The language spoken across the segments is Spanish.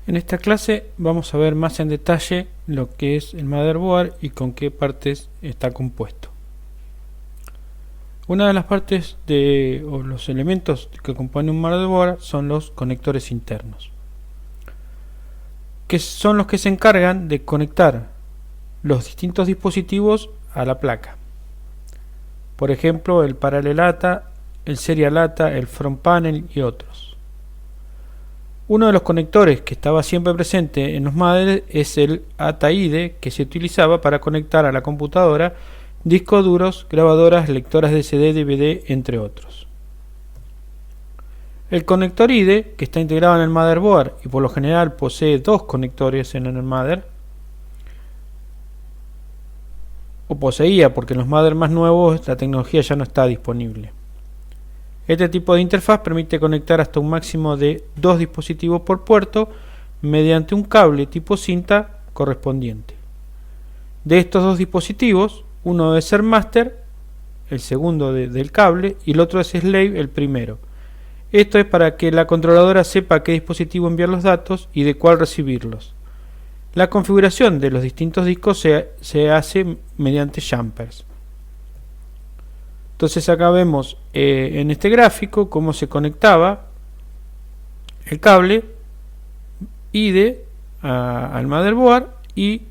En esta clase vamos a ver más en detalle lo que es el motherboard y con qué partes está compuesto. Una de las partes o los elementos que componen un motherboard son los conectores internos, que son los que se encargan de conectar los distintos dispositivos a la placa. Por ejemplo, el parallel ATA, el serial ATA, el front panel y otros. Uno de los conectores que estaba siempre presente en los modems es el ATA IDE, que se utilizaba para conectar a la computadora discos duros, grabadoras, lectoras de CD, DVD, entre otros. El conector IDE, que está integrado en el motherboard y por lo general posee dos conectores en el mother, o poseía, porque en los modems más nuevos la tecnología ya no está disponible. Este tipo de interfaz permite conectar hasta un máximo de 2 dispositivos por puerto mediante un cable tipo cinta correspondiente. De estos dos dispositivos, uno debe ser master, el segundo del cable, y el otro es slave, el primero. Esto es para que la controladora sepa a qué dispositivo enviar los datos y de cuál recibirlos. La configuración de los distintos discos se hace mediante jumpers. Entonces acá vemos en este gráfico cómo se conectaba el cable IDE al motherboard y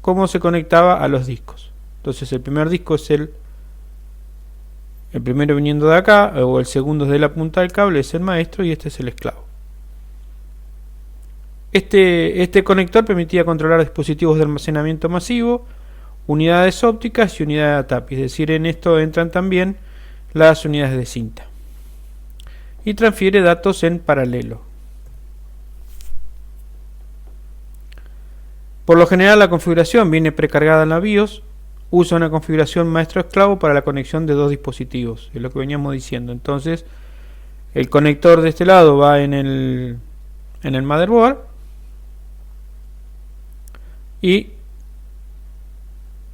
cómo se conectaba a los discos. Entonces el primer disco es el primero viniendo de acá, o el segundo de la punta del cable es el maestro y este es el esclavo. Este conector permitía controlar dispositivos de almacenamiento masivo, unidades ópticas y unidades ATAPI, es decir, en esto entran también las unidades de cinta, y transfiere datos en paralelo. Por lo general la configuración viene precargada en la BIOS, usa una configuración maestro-esclavo para la conexión de dos dispositivos, es lo que veníamos diciendo. Entonces el conector de este lado va en el motherboard y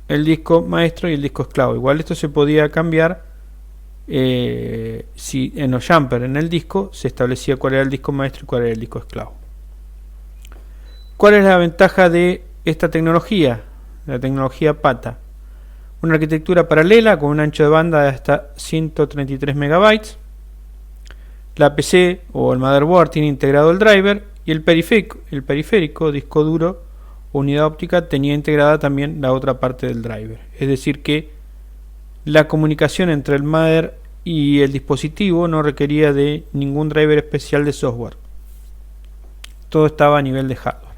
el disco maestro y el disco esclavo. Igual esto se podía cambiar si en los jumpers en el disco se establecía cuál era el disco maestro y cuál era el disco esclavo. ¿Cuál es la ventaja de esta tecnología? La tecnología PATA. Una arquitectura paralela con un ancho de banda de hasta 133 MB. La PC o el motherboard tiene integrado el driver y el periférico disco duro unidad óptica tenía integrada también la otra parte del driver, es decir que la comunicación entre el mother y el dispositivo no requería de ningún driver especial de software, todo estaba a nivel de hardware.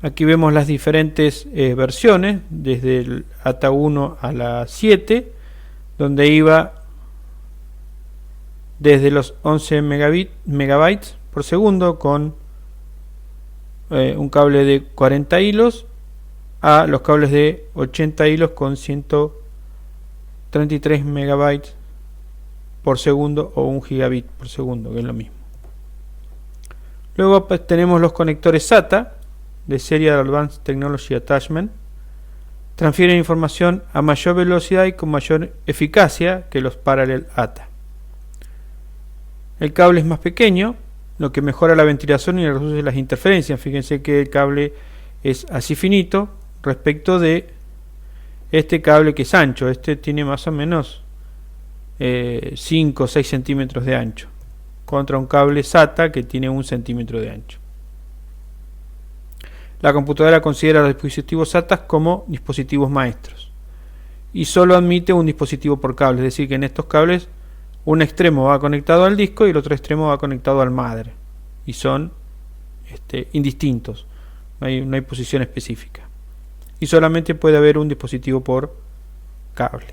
Aquí vemos las diferentes versiones desde el ATA 1 a la 7, donde iba desde los 11 megabytes por segundo con un cable de 40 hilos a los cables de 80 hilos con 133 megabytes por segundo o 1 gigabit por segundo, que es lo mismo. Luego tenemos los conectores SATA de Serial Advanced Technology Attachment. Transfieren información a mayor velocidad y con mayor eficacia que los Parallel ATA. El cable es más pequeño, lo que mejora la ventilación y reduce las interferencias. Fíjense que el cable es así finito respecto de este cable que es ancho. Este tiene más o menos 5 o 6 centímetros de ancho contra un cable SATA que tiene 1 centímetro de ancho. La computadora considera los dispositivos SATA como dispositivos maestros y solo admite un dispositivo por cable, es decir que en estos cables un extremo va conectado al disco y el otro extremo va conectado al mother y son indistintos, no hay posición específica y solamente puede haber un dispositivo por cable.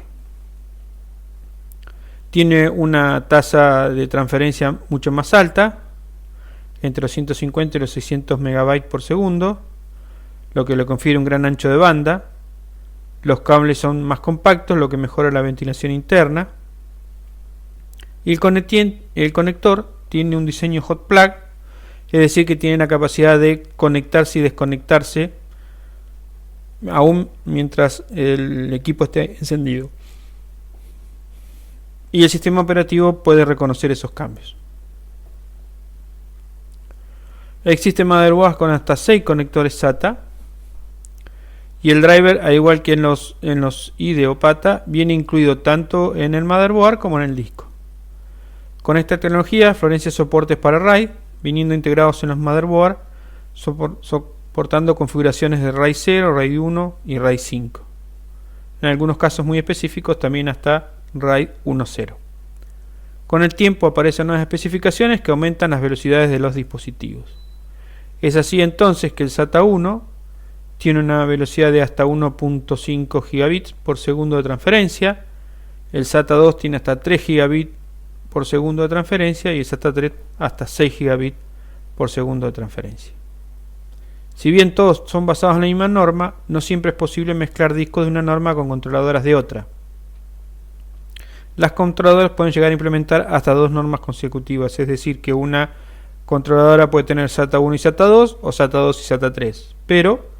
Tiene una tasa de transferencia mucho más alta, entre los 150 y los 600 megabytes por segundo, lo que le confiere un gran ancho de banda. Los cables son más compactos, lo que mejora la ventilación interna. Y el conector tiene un diseño hot plug, es decir que tiene la capacidad de conectarse y desconectarse aún mientras el equipo esté encendido. Y el sistema operativo puede reconocer esos cambios. Existen motherboards con hasta 6 conectores SATA. Y el driver, al igual que en los IDE o PATA, viene incluido tanto en el motherboard como en el disco. Con esta tecnología, Florencia soportes para RAID, viniendo integrados en los motherboards, soportando configuraciones de RAID 0, RAID 1 y RAID 5. En algunos casos muy específicos también hasta RAID 1.0. Con el tiempo aparecen nuevas especificaciones que aumentan las velocidades de los dispositivos. Es así entonces que el SATA 1 tiene una velocidad de hasta 1.5 gigabits por segundo de transferencia, el SATA 2 tiene hasta 3 gigabits por segundo de transferencia y el SATA 3 hasta 6 gigabits por segundo de transferencia. Si bien todos son basados en la misma norma, no siempre es posible mezclar discos de una norma con controladoras de otra. Las controladoras pueden llegar a implementar hasta 2 normas consecutivas, es decir, que una controladora puede tener SATA 1 y SATA 2 o SATA 2 y SATA 3, pero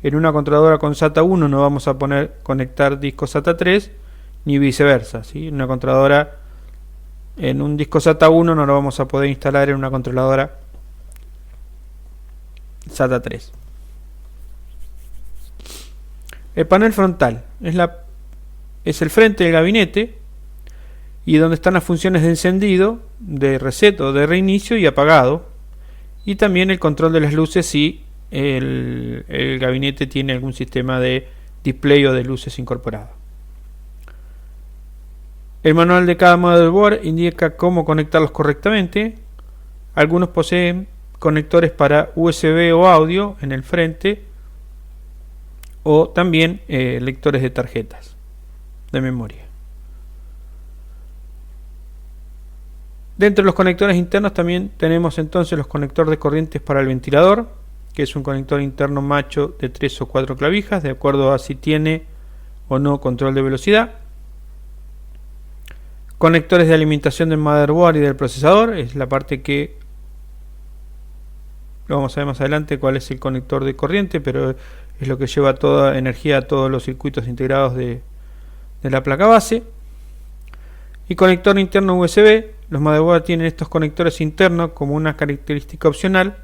en una controladora con SATA 1 no vamos a conectar discos SATA 3 ni viceversa, ¿sí? Una controladora en un disco SATA 1 no lo vamos a poder instalar en una controladora SATA 3. El panel frontal es el frente del gabinete y donde están las funciones de encendido, de reset o de reinicio y apagado, y también el control de las luces si el gabinete tiene algún sistema de display o de luces incorporado. El manual de cada motherboard indica cómo conectarlos correctamente. Algunos poseen conectores para USB o audio en el frente o también lectores de tarjetas de memoria. Dentro de los conectores internos también tenemos entonces los conectores de corrientes para el ventilador, que es un conector interno macho de 3 o 4 clavijas, de acuerdo a si tiene o no control de velocidad. Conectores de alimentación del motherboard y del procesador, es la parte que lo vamos a ver más adelante cuál es el conector de corriente, pero es lo que lleva toda energía a todos los circuitos integrados de la placa base. Y conector interno USB, los motherboards tienen estos conectores internos como una característica opcional.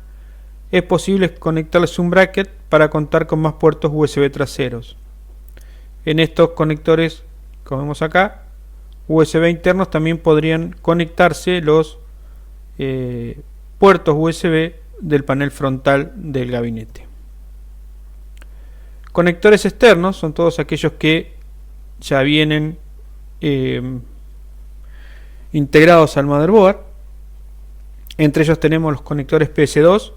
Es posible conectarles un bracket para contar con más puertos USB traseros. En estos conectores, como vemos acá, USB internos también podrían conectarse los puertos USB del panel frontal del gabinete. Conectores externos son todos aquellos que ya vienen integrados al motherboard. Entre ellos tenemos los conectores PS2,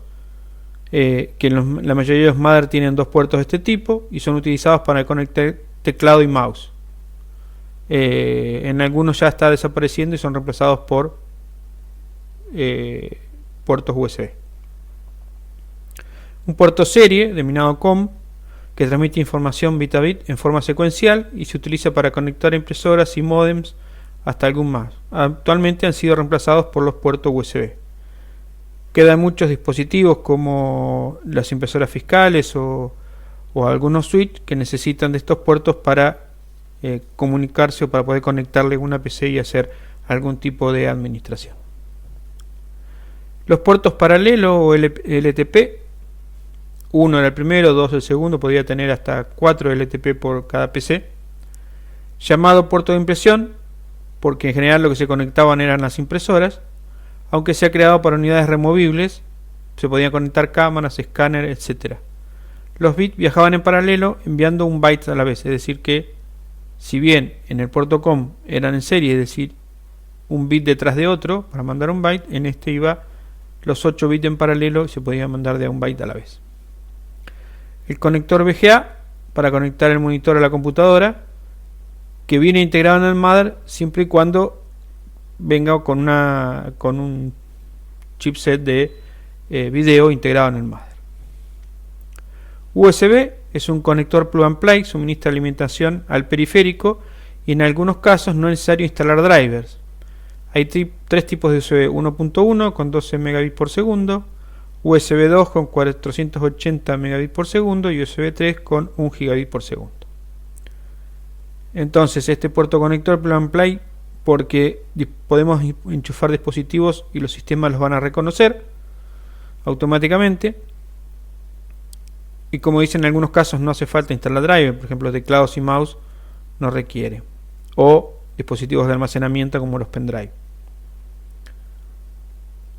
que la mayoría de los mother tienen 2 puertos de este tipo y son utilizados para conectar teclado y mouse. En algunos ya está desapareciendo y son reemplazados por puertos USB. Un puerto serie denominado COM, que transmite información bit a bit en forma secuencial y se utiliza para conectar impresoras y modems hasta algún más. Actualmente han sido reemplazados por los puertos USB. Quedan muchos dispositivos como las impresoras fiscales o algunos switch que necesitan de estos puertos para comunicarse o para poder conectarle una PC y hacer algún tipo de administración. Los puertos paralelo o LTP, uno era el primero, 2 el segundo, podía tener hasta 4 LTP por cada PC. Llamado puerto de impresión, porque en general lo que se conectaban eran las impresoras, aunque se ha creado para unidades removibles, se podían conectar cámaras, escáner, etc. Los bits viajaban en paralelo enviando un byte a la vez, es decir que si bien en el puerto COM eran en serie, es decir, un bit detrás de otro para mandar un byte, en este iba los 8 bits en paralelo y se podía mandar de a un byte a la vez. El conector VGA para conectar el monitor a la computadora, que viene integrado en el mother siempre y cuando venga con un chipset de video integrado en el mother. USB es un conector plug and play, suministra alimentación al periférico y en algunos casos no es necesario instalar drivers. Hay 3 tipos de USB: 1.1 con 12 megabits por segundo, USB 2 con 480 megabits por segundo y USB 3 con 1 gigabit por segundo. Entonces este puerto conector plug and play, porque podemos enchufar dispositivos y los sistemas los van a reconocer. automáticamente. Y como dicen en algunos casos, no hace falta instalar driver, por ejemplo teclados y mouse no requiere, o dispositivos de almacenamiento como los pendrive.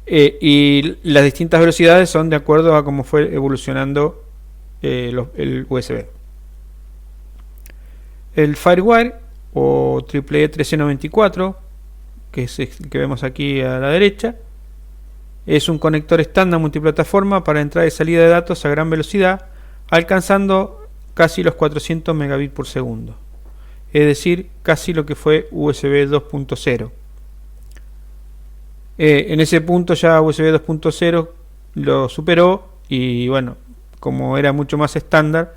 Y las distintas velocidades son de acuerdo a cómo fue evolucionando el USB. El FireWire o EEE 1394, que es el que vemos aquí a la derecha, es un conector estándar multiplataforma para entrada y salida de datos a gran velocidad, alcanzando casi los 400 megabits por segundo, es decir, casi lo que fue USB 2.0. En ese punto ya USB 2.0 lo superó y bueno, como era mucho más estándar,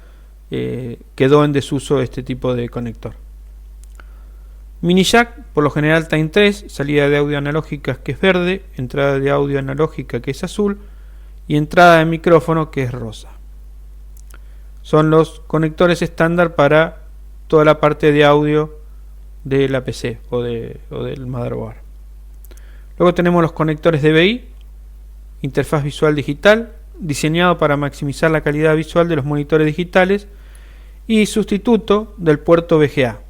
quedó en desuso este tipo de conector. Mini jack, por lo general Type 3, salida de audio analógica que es verde, entrada de audio analógica que es azul y entrada de micrófono que es rosa. Son los conectores estándar para toda la parte de audio de la PC o del motherboard. Luego tenemos los conectores DVI, interfaz visual digital, diseñado para maximizar la calidad visual de los monitores digitales y sustituto del puerto VGA.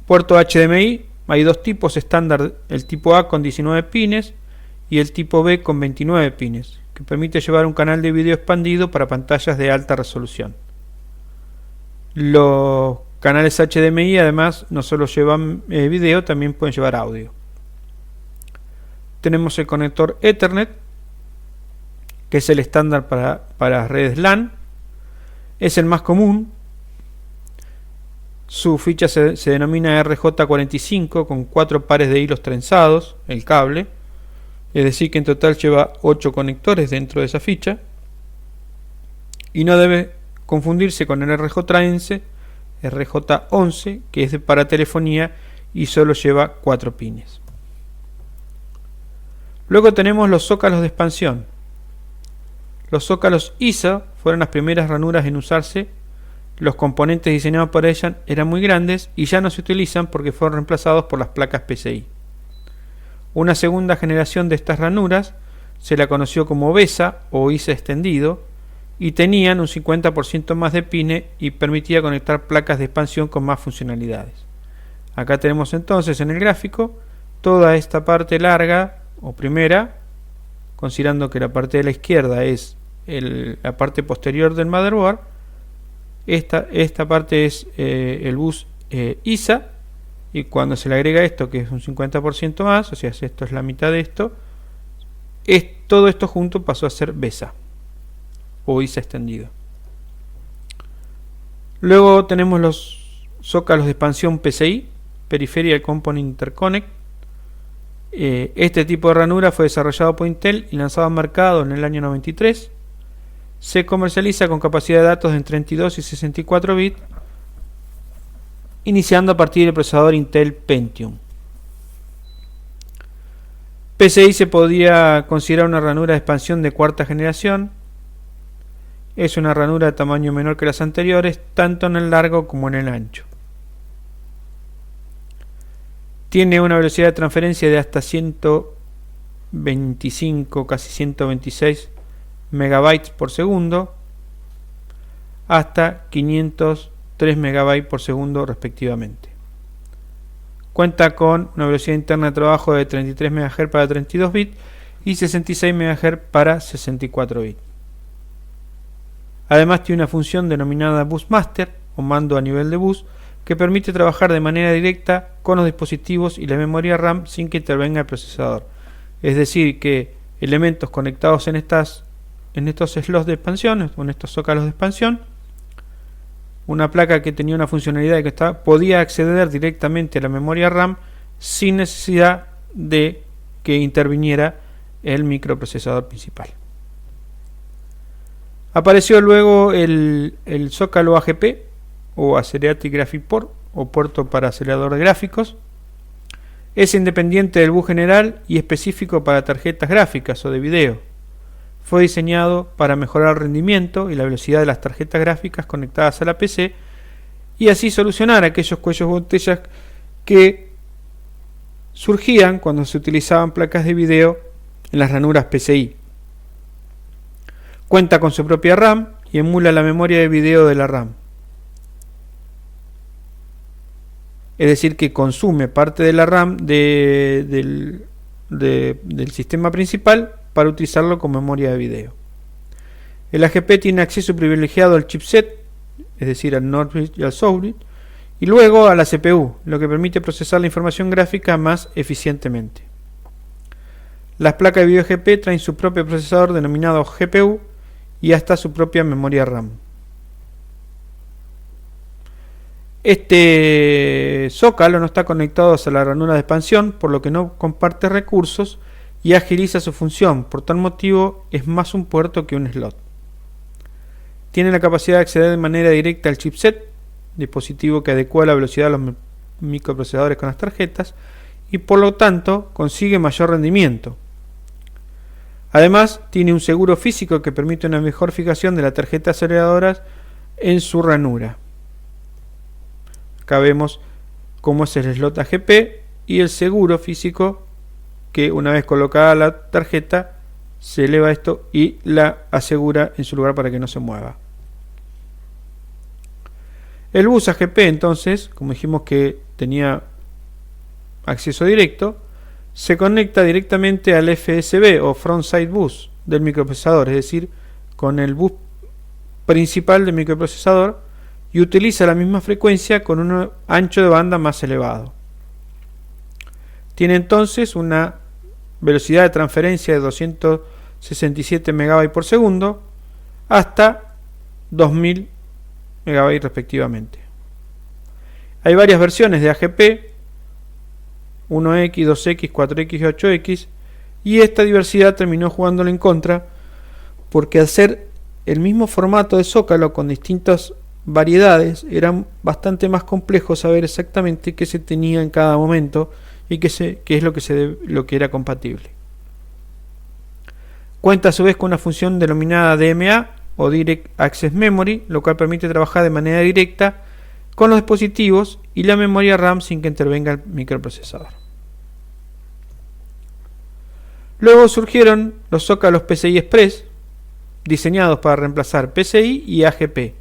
Puerto HDMI, hay dos tipos estándar, el tipo A con 19 pines y el tipo B con 29 pines, que permite llevar un canal de video expandido para pantallas de alta resolución. Los canales HDMI además no solo llevan video, también pueden llevar audio. Tenemos el conector Ethernet, que es el estándar para redes LAN. Es el más común. Su ficha se denomina RJ45 con 4 pares de hilos trenzados, el cable. Es decir que en total lleva 8 conectores dentro de esa ficha. Y no debe confundirse con el RJ11, que es para telefonía y solo lleva 4 pines. Luego tenemos los zócalos de expansión. Los zócalos ISA fueron las primeras ranuras en usarse. Los componentes diseñados por ellas eran muy grandes y ya no se utilizan porque fueron reemplazados por las placas PCI. Una segunda generación de estas ranuras se la conoció como BESA o ISA extendido y tenían un 50% más de pines y permitía conectar placas de expansión con más funcionalidades. Acá tenemos entonces en el gráfico toda esta parte larga o primera, considerando que la parte de la izquierda es la parte posterior del motherboard. Esta parte es el bus ISA, y cuando se le agrega esto, que es un 50% más, o sea, esto es la mitad de esto, todo esto junto pasó a ser BESA o ISA extendido. Luego tenemos los zócalos de expansión PCI, Peripheral Component Interconnect. Este tipo de ranura fue desarrollado por Intel y lanzado al mercado en el año 93. Se comercializa con capacidad de datos en 32 y 64 bits, iniciando a partir del procesador Intel Pentium. PCI se podría considerar una ranura de expansión de cuarta generación. Es una ranura de tamaño menor que las anteriores, tanto en el largo como en el ancho. Tiene una velocidad de transferencia de hasta 125, casi 126 megabytes por segundo, hasta 503 megabytes por segundo respectivamente. Cuenta con una velocidad interna de trabajo de 33 MHz para 32 bits y 66 MHz para 64 bits. Además tiene una función denominada Bus Master o mando a nivel de bus, que permite trabajar de manera directa con los dispositivos y la memoria RAM sin que intervenga el procesador. Es decir, que elementos conectados en estos slots de expansión, o en estos zócalos de expansión, una placa que tenía una funcionalidad que podía acceder directamente a la memoria RAM sin necesidad de que interviniera el microprocesador principal. Apareció luego el zócalo AGP o Accelerated Graphic Port o puerto para acelerador de gráficos. Es independiente del bus general y específico para tarjetas gráficas o de video. Fue diseñado para mejorar el rendimiento y la velocidad de las tarjetas gráficas conectadas a la PC y así solucionar aquellos cuellos de botellas que surgían cuando se utilizaban placas de video en las ranuras PCI. Cuenta con su propia RAM y emula la memoria de video de la RAM. Es decir, que consume parte de la RAM del sistema principal para utilizarlo como memoria de video. El AGP tiene acceso privilegiado al chipset, es decir, al NOR bit y al SOUT bit, y luego a la CPU, lo que permite procesar la información gráfica más eficientemente. Las placas de video AGP traen su propio procesador denominado GPU y hasta su propia memoria RAM. Este zócalo no está conectado a la ranura de expansión, por lo que no comparte recursos y agiliza su función. Por tal motivo es más un puerto que un slot. Tiene la capacidad de acceder de manera directa al chipset, dispositivo que adecua la velocidad de los microprocesadores con las tarjetas, y por lo tanto consigue mayor rendimiento. Además, tiene un seguro físico que permite una mejor fijación de la tarjeta aceleradora en su ranura. Acá vemos cómo es el slot AGP y el seguro físico, que una vez colocada la tarjeta se eleva esto y la asegura en su lugar para que no se mueva. El bus AGP, entonces, como dijimos que tenía acceso directo, se conecta directamente al FSB o Frontside Bus del microprocesador, es decir, con el bus principal del microprocesador, y utiliza la misma frecuencia con un ancho de banda más elevado. Tiene entonces una velocidad de transferencia de 267 MB por segundo hasta 2000 MB respectivamente. Hay varias versiones de AGP, 1X, 2X, 4X y 8X, y esta diversidad terminó jugándole en contra, porque al ser el mismo formato de zócalo con distintas variedades, era bastante más complejo saber exactamente qué se tenía en cada momento y qué es lo que era compatible. Cuenta a su vez con una función denominada DMA o Direct Access Memory, lo cual permite trabajar de manera directa con los dispositivos y la memoria RAM sin que intervenga el microprocesador. Luego surgieron los zócalos PCI Express, diseñados para reemplazar PCI y AGP.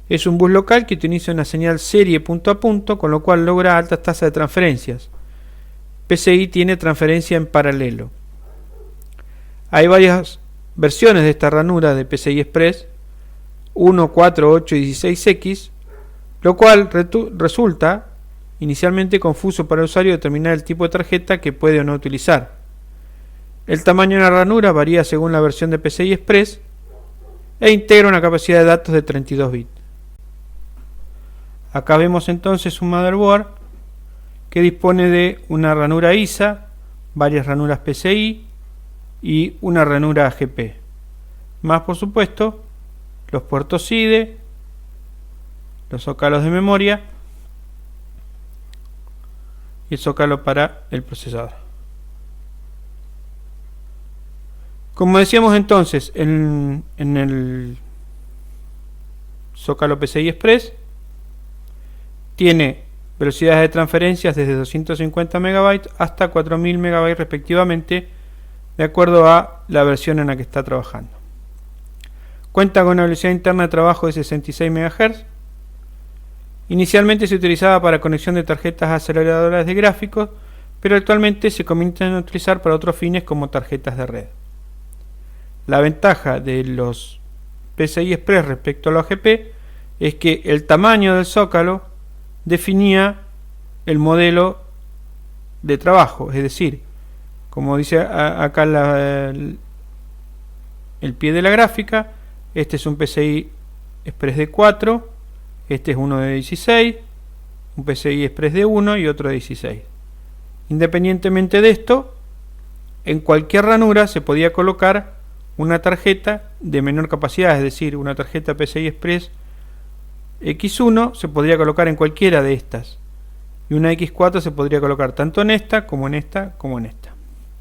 Es un bus local que utiliza una señal serie punto a punto, con lo cual logra altas tasas de transferencias. PCI tiene transferencia en paralelo. Hay varias versiones de esta ranura de PCI Express, 1, 4, 8 y 16X, lo cual resulta inicialmente confuso para el usuario determinar el tipo de tarjeta que puede o no utilizar. El tamaño de la ranura varía según la versión de PCI Express e integra una capacidad de datos de 32 bits. Acá vemos entonces un motherboard que dispone de una ranura ISA, varias ranuras PCI y una ranura AGP, más por supuesto los puertos SIDE, los zócalos de memoria y el zócalo para el procesador. Como decíamos entonces, en el zócalo PCI Express tiene velocidades de transferencias desde 250 MB hasta 4000 MB respectivamente, de acuerdo a la versión en la que está trabajando. Cuenta con una velocidad interna de trabajo de 66 MHz. Inicialmente se utilizaba para conexión de tarjetas aceleradoras de gráficos, pero actualmente se comienzan a utilizar para otros fines como tarjetas de red. La ventaja de los PCI Express respecto a los AGP es que el tamaño del zócalo definía el modelo de trabajo, es decir, como dice acá el pie de la gráfica, este es un PCI Express de 4, este es uno de 16, un PCI Express de 1 y otro de 16. Independientemente de esto, en cualquier ranura se podía colocar una tarjeta de menor capacidad, es decir, una tarjeta PCI Express X1 se podría colocar en cualquiera de estas, y una X4 se podría colocar tanto en esta como en esta como en esta.